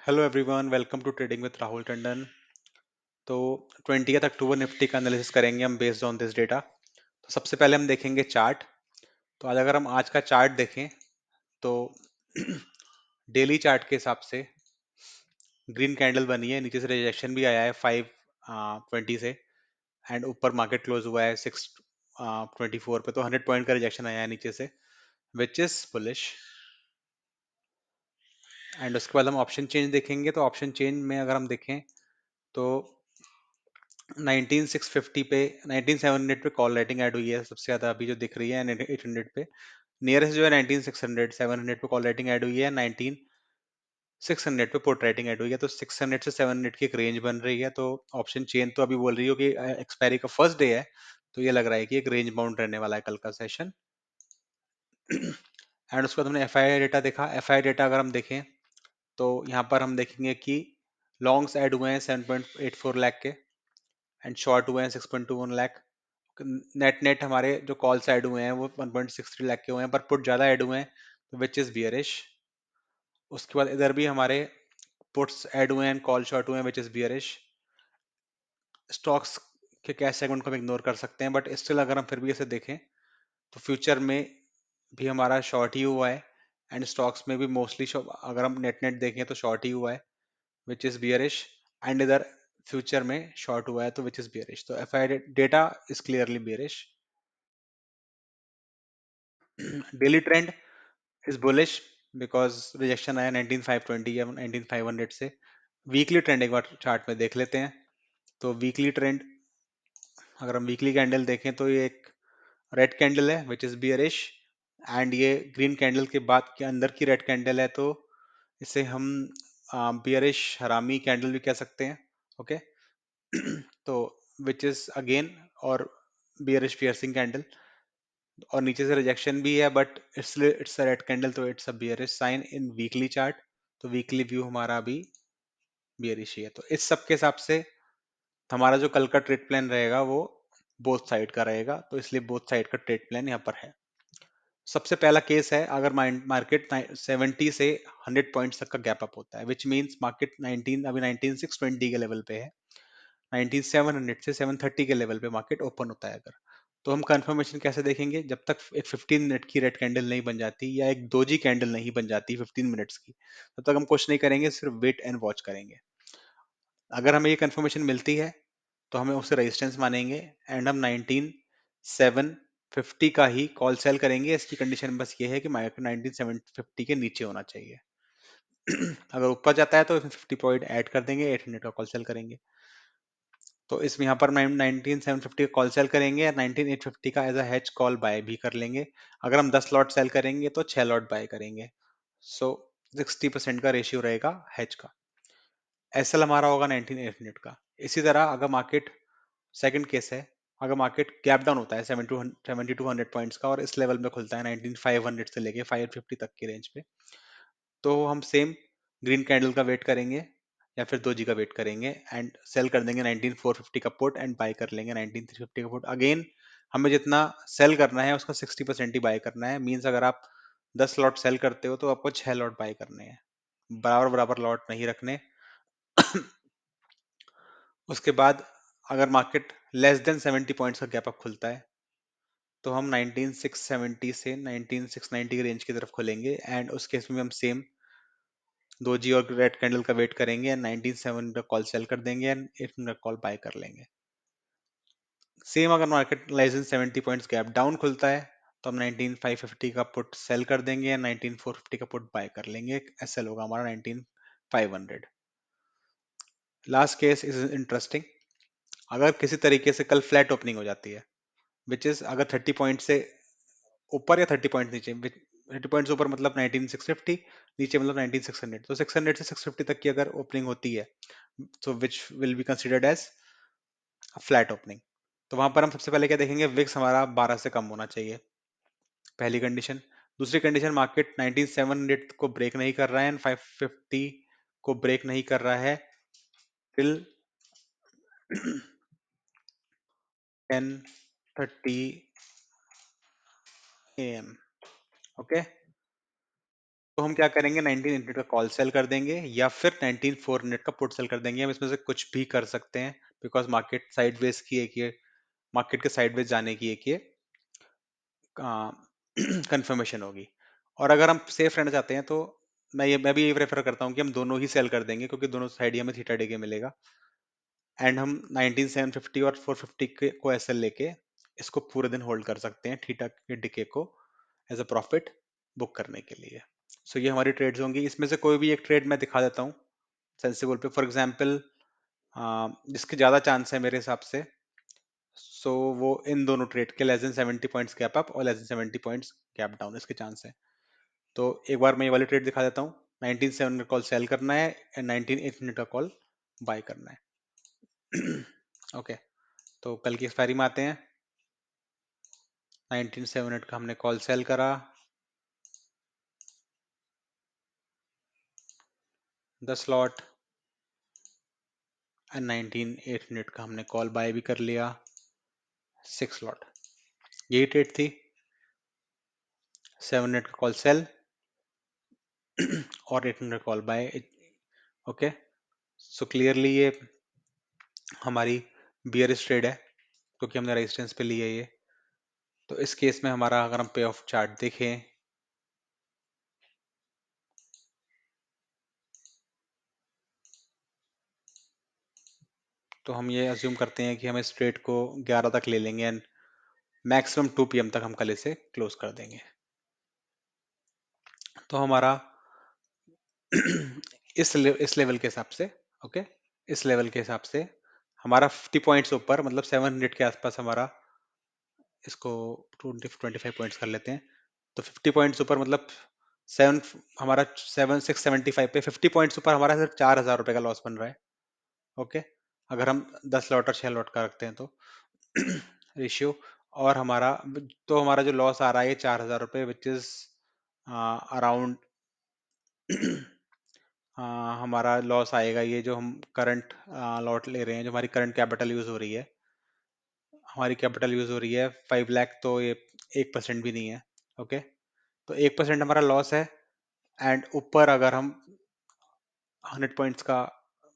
Hello everyone, welcome to trading with Rahul Tandon. तो 20 अक्टूबर Nifty का analysis करेंगे हम बेस्ड ऑन दिस डेटा। तो सबसे पहले हम देखेंगे चार्ट। तो आज अगर हम आज का चार्ट देखें तो डेली चार्ट के हिसाब से ग्रीन कैंडल बनी है, नीचे से रिजेक्शन भी आया है 520 से, एंड ऊपर मार्केट क्लोज हुआ है 624 पे। तो 100 पॉइंट का रिजेक्शन आया है नीचे से, विच इज बुलिश। एंड उसके बाद हम ऑप्शन चेंज देखेंगे। तो ऑप्शन चेंज में अगर हम देखें तो 19650 पे 19700 पे कॉल राइटिंग ऐड हुई है सबसे ज्यादा अभी जो दिख रही है, 800 पे नियरेस्ट जो है 19600 700 पे कॉल राइटिंग ऐड हुई है, 19600 पे पुट राइटिंग ऐड हुई है। तो 600 से 700 की एक रेंज बन रही है। तो ऑप्शन चेन तो अभी बोल रही हो कि एक्सपायरी का फर्स्ट डे है, तो ये लग रहा है कि एक रेंज बाउंड रहने वाला है कल का सेशन। एंड उसके बाद हमने एफ आई डेटा देखा। एफ आई डेटा अगर हम देखें तो यहाँ पर हम देखेंगे कि लॉन्ग्स ऐड हुए हैं 7.84 लाख के, एंड शॉर्ट हुए हैं 6.21 लाख। नेट नेट हमारे जो कॉल्स ऐड हुए हैं वो 1.63 लाख के हुए हैं, पर पुट ज्यादा ऐड हुए हैं, तो विच इज बियरिश। उसके बाद इधर भी हमारे पुट्स ऐड हुए हैं, कॉल शॉर्ट हुए हैं, विच इज बियरिश। स्टॉक्स के कैश सेगमेंट को हम इग्नोर कर सकते हैं, बट स्टिल अगर हम फिर भी इसे देखें तो फ्यूचर में भी हमारा शॉर्ट ही हुआ है, एंड स्टॉक्स में भी मोस्टली अगर हम नेट नेट देखें तो शॉर्ट ही हुआ है, विच इज बियरिश। एंड इधर फ्यूचर में शॉर्ट हुआ है, तो विच इज बियरिश। तो F I data is clearly bearish. Daily trend is bullish because rejection आया 19520 या 19500 से। वीकली ट्रेंड एक बार चार्ट में देख लेते हैं। तो वीकली ट्रेंड अगर हम वीकली कैंडल देखें तो ये एक रेड कैंडल है, विच इज बियरिश। एंड ये ग्रीन कैंडल के बाद के अंदर की रेड कैंडल है, तो इसे हम बियरिश हरामी कैंडल भी कह सकते हैं। ओके। तो विच इज अगेन और बियरिश पियर्सिंग कैंडल, और नीचे से रिजेक्शन भी है, but it's a red candle, तो it's a bearish sign in weekly chart. तो वीकली व्यू हमारा अभी बियरिश ही है। तो इस सब के हिसाब से हमारा जो कल का ट्रेड प्लान रहेगा वो बोथ साइड का रहेगा, तो इसलिए बोथ साइड का ट्रेड प्लान यहाँ पर है। सबसे पहला केस है अगर मार्केट 70 से 100 पॉइंट्स तक का गैप अप होता है, विच मींस मार्केट 19 अभी 19620 के लेवल पे है, 19700 से 730 के लेवल पे मार्केट ओपन होता है अगर। तो हम कंफर्मेशन कैसे देखेंगे, जब तक एक 15 मिनट की रेड कैंडल नहीं बन जाती या एक दोजी कैंडल नहीं बन जाती 15 मिनट्स की, तब तक हम कुछ नहीं करेंगे, सिर्फ वेट एंड वॉच करेंगे। अगर हमें ये कंफर्मेशन मिलती है तो हमें उसे रेजिस्टेंस मानेंगे, एंड हम 19750 का ही कॉल सेल करेंगे। इसकी कंडीशन बस ये है कि मार्केट 19750 के नीचे होना चाहिए। अगर ऊपर जाता है तो 50 पॉइंट ऐड कर देंगे, 800 का कॉल सेल करेंगे। तो इसमें यहाँ पर 19750 का कॉल सेल करेंगे, 19850 का as a hedge call buy भी कर लेंगे। अगर हम 10 लॉट सेल करेंगे तो 6 लॉट बाय करेंगे। सो 60% का रेशियो रहेगा हेज का। एसएल हमारा होगा 19800 का। इसी तरह अगर मार्केट, सेकंड केस है, अगर मार्केट गैप डाउन होता है 70 टू 100 पॉइंट्स का और इस लेवल में खुलता है 19500 से लेके 550 तक की रेंज पे, तो हम सेम ग्रीन कैंडल का वेट करेंगे या फिर दो जी का वेट करेंगे, एंड सेल कर देंगे 19450 का पुट, एंड बाय कर लेंगे 19350 का पुट। अगेन हमें जितना सेल करना है उसका 60% ही बाय करना है। मींस अगर आप 10 लॉट सेल करते हो तो आपको 6 लॉट बाय करने हैं, बराबर बराबर लॉट नहीं रखने। उसके बाद अगर मार्केट लेस देन 70 पॉइंट्स का गैप अप खुलता है तो हम 19670 से 19690 की रेंज की तरफ खोलेंगे, एंड उस केस में हम सेम दोजी और रेड कैंडल का वेट करेंगे, 197 का कॉल सेल कर देंगे एंड 800 कॉल बाय कर लेंगे। सेम अगर market less than 70 points gap down खुलता है तो हम 19550 का पुट सेल कर देंगे, 19450 का पुट बाय कर लेंगे। एसएल होगा हमारा 19500। Last case is interesting. अगर किसी तरीके से कल फ्लैट ओपनिंग हो जाती है, विच इज अगर 30 पॉइंट से ऊपर या 30 पॉइंट नीचे, 30 पॉइंट्स ऊपर मतलब 19650, नीचे मतलब 19600, तो 600 से 650 तक की अगर ओपनिंग होती है तो which will be considered as flat opening. तो वहां पर हम सबसे पहले क्या देखेंगे, विक्स हमारा 12 से कम होना चाहिए, पहली कंडीशन। दूसरी कंडीशन, मार्केट 19700 को ब्रेक नहीं कर रहा है एंड 550 को ब्रेक नहीं कर रहा है टिल 10:30 AM। ओके। तो हम क्या करेंगे, 19 का कॉल सेल कर देंगे या फिर 19 का पुट सेल कर देंगे। हम इसमें से कुछ भी कर सकते हैं, बिकॉज मार्केट साइडवेज की एक ये मार्केट के साइडवेज जाने की एक ये कंफर्मेशन होगी। और अगर हम सेफ रहना चाहते हैं तो मैं भी यही प्रेफर करता हूँ कि हम दोनों ही सेल कर देंगे, क्योंकि दोनों साइड ही हमें थीटा डे के मिलेगा। एंड हम 19750 और 450 को एसएल लेके इसको पूरे दिन होल्ड कर सकते हैं थीटा के डिके को एज अ प्रॉफिट बुक करने के लिए। सो ये हमारी ट्रेड्स होंगी। इसमें से कोई भी एक ट्रेड मैं दिखा देता हूँ सेंसिबल पे। फॉर एग्जांपल जिसके ज़्यादा चांस है मेरे हिसाब से, सो वो इन दोनों ट्रेड के less than 70 points gap up और less than 70 points gap down इसके चांस है। तो एक बार मैं ये वाली ट्रेड दिखा देता हूँ। 19 कॉल सेल करना है एंड 19 का कॉल बाय करना है। ओके, तो कल की एक्सपायरी में आते हैं। 19 का हमने कॉल सेल करा, 10 लॉट, एंड 19 का हमने कॉल बाय भी कर लिया, 6 लॉट। यही ट्रेड थी। 7 का कॉल सेल और 8 call buy. Okay, so clearly ये हमारी बियरिश ट्रेड है, क्योंकि हमने रेजिस्टेंस पे ली है ये। तो इस केस में हमारा अगर हम पे ऑफ चार्ट देखें, तो हम ये अज्यूम करते हैं कि हम इस ट्रेड को 11 तक ले लेंगे एंड मैक्सिमम 2 PM तक हम कल इसे क्लोज कर देंगे। तो हमारा इस लेवल के हिसाब से, ओके, इस लेवल के हिसाब से हमारा 50 पॉइंट्स ऊपर, मतलब 700 के आसपास हमारा, इसको 25 पॉइंट्स कर लेते हैं। तो 50 पॉइंट्स ऊपर मतलब सेवन हमारा 7675 पे 50 पॉइंट्स ऊपर हमारा सिर्फ 4000 रुपए का लॉस बन रहा है। ओके, अगर हम 10 लॉट और 6 लॉट का रखते हैं तो रेशियो। और हमारा जो लॉस आ रहा है ये 4000 रुपये, विच इज अराउंड हमारा लॉस आएगा, ये जो हम करंट लॉट ले रहे हैं, जो हमारी करंट कैपिटल यूज हो रही है, हमारी कैपिटल यूज हो रही है 5 लाख, तो ये 1% भी नहीं है। ओके, तो 1% हमारा लॉस है। एंड ऊपर अगर हम 100 पॉइंट्स का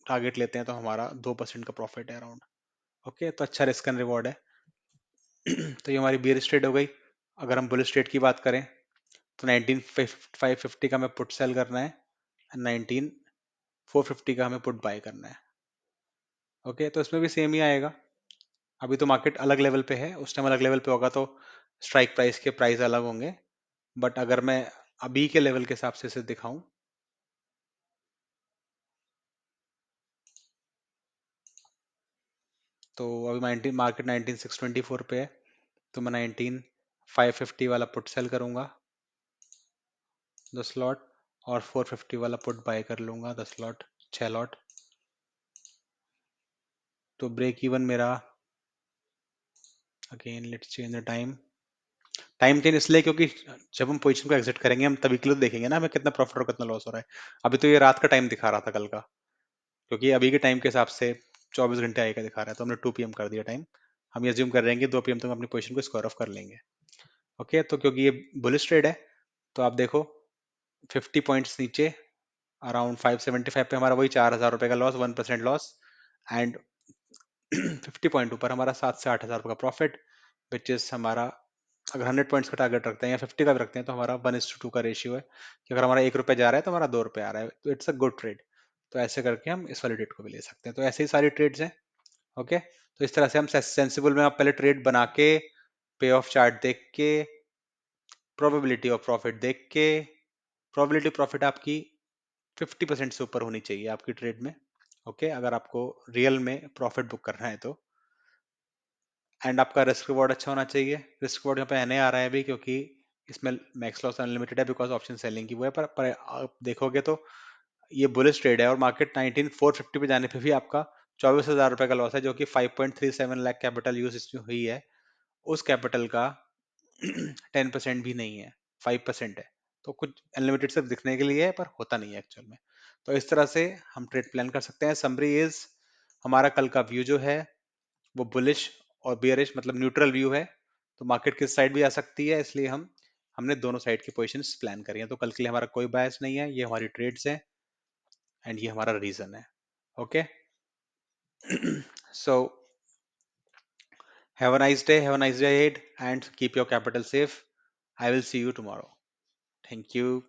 टारगेट लेते हैं तो हमारा 2% का प्रॉफिट है अराउंड। ओके, तो अच्छा रिस्क एंड रिवॉर्ड है। तो ये हमारी बियर ट्रेड हो गई। अगर हम बुलिश ट्रेड की बात करें तो 19,550 का हमें पुट सेल करना है, 19,450 का हमें पुट बाय करना है। ओके, तो इसमें भी सेम ही आएगा। अभी तो मार्केट अलग लेवल पे है, उस टाइम अलग लेवल पे होगा तो स्ट्राइक प्राइस के प्राइस अलग होंगे। बट अगर मैं अभी के लेवल के हिसाब से इसे दिखाऊं, तो अभी 19 मार्केट 19,624 पे है, तो मैं 19,550 वाला पुट सेल करूंगा 10 लॉट, और 450 वाला पुट बाय कर लूंगा 10 लॉट, 6 लॉट। तो ब्रेक इवन मेरा, again let's change the time. Time change इसलिए क्योंकि जब हम पोजीशन को एग्जिट करेंगे हम तभी के लिए देखेंगे ना हमें कितना प्रॉफिट और कितना लॉस हो रहा है। अभी तो ये रात का टाइम दिखा रहा था कल का, क्योंकि अभी के टाइम के हिसाब से 24 घंटे आगे का दिखा रहा है, तो हमने 2 PM कर दिया टाइम। हम ये अज्यूम कर रहे हैं कि 2 PM तक हम अपनी पोजीशन को स्क्वायर ऑफ कर लेंगे। ओके, तो क्योंकि ये बुलिश ट्रेड है, तो आप देखो 50 पॉइंट्स नीचे अराउंड 575 पे हमारा वही 4000 रुपए का लॉस, 1% लॉस। एंड 50 पॉइंट ऊपर हमारा 7 से 8 हजार का प्रॉफिट, विच इज हमारा, अगर 100 पॉइंट्स का टारगेट रखते हैं या 50 का भी रखते हैं तो हमारा 1:2 का रेशियो है, कि अगर हमारा 1 रुपया जा रहा है तो हमारा 2 रुपये आ रहा है, तो इट्स अ गुड ट्रेड। तो ऐसे करके हम इस वाली ट्रेड को भी ले सकते हैं। तो ऐसे ही सारी ट्रेड्स हैं। ओके, तो इस तरह से हम सेंसिबल में, आप पहले ट्रेड बना के, पे ऑफ चार्ट देख के, प्रोबेबिलिटी ऑफ प्रॉफिट देख के, प्रोबेबिलिटी प्रॉफिट आपकी 50% से ऊपर होनी चाहिए आपकी ट्रेड में। ओके, अगर आपको रियल में प्रॉफिट बुक करना है तो। एंड आपका रिस्क रिवॉर्ड अच्छा होना चाहिए। रिस्क रिवॉर्ड यहाँ पे एनए आ रहा है अभी, क्योंकि इसमें मैक्स लॉस अनलिमिटेड है, बिकॉज ऑप्शन सेलिंग की वो है। पर आप देखोगे तो ये बुलिश ट्रेड है, और मार्केट 19,450 पे जाने पे भी आपका 24,000 रुपए का लॉस है, जो कि 5.37 लाख कैपिटल यूज इसमें हुई है। उस कैपिटल का 10% भी नहीं है, 5% है। तो कुछ अनलिमिटेड सिर्फ दिखने के लिए है, पर होता नहीं है एक्चुअल में। तो इस तरह से हम ट्रेड प्लान कर सकते हैं। समरी इज, हमारा कल का व्यू जो है वो बुलिश और बियरिश, मतलब न्यूट्रल व्यू है। तो मार्केट किस साइड भी आ सकती है, इसलिए हम हमने दोनों साइड की पोजीशंस प्लान करी हैं, तो कल के लिए हमारा कोई बायस नहीं है, ये हमारी ट्रेड्स है एंड ये हमारा रीजन है. Okay. So have a nice day ahead, and keep your capital safe. I will see you tomorrow. Thank you.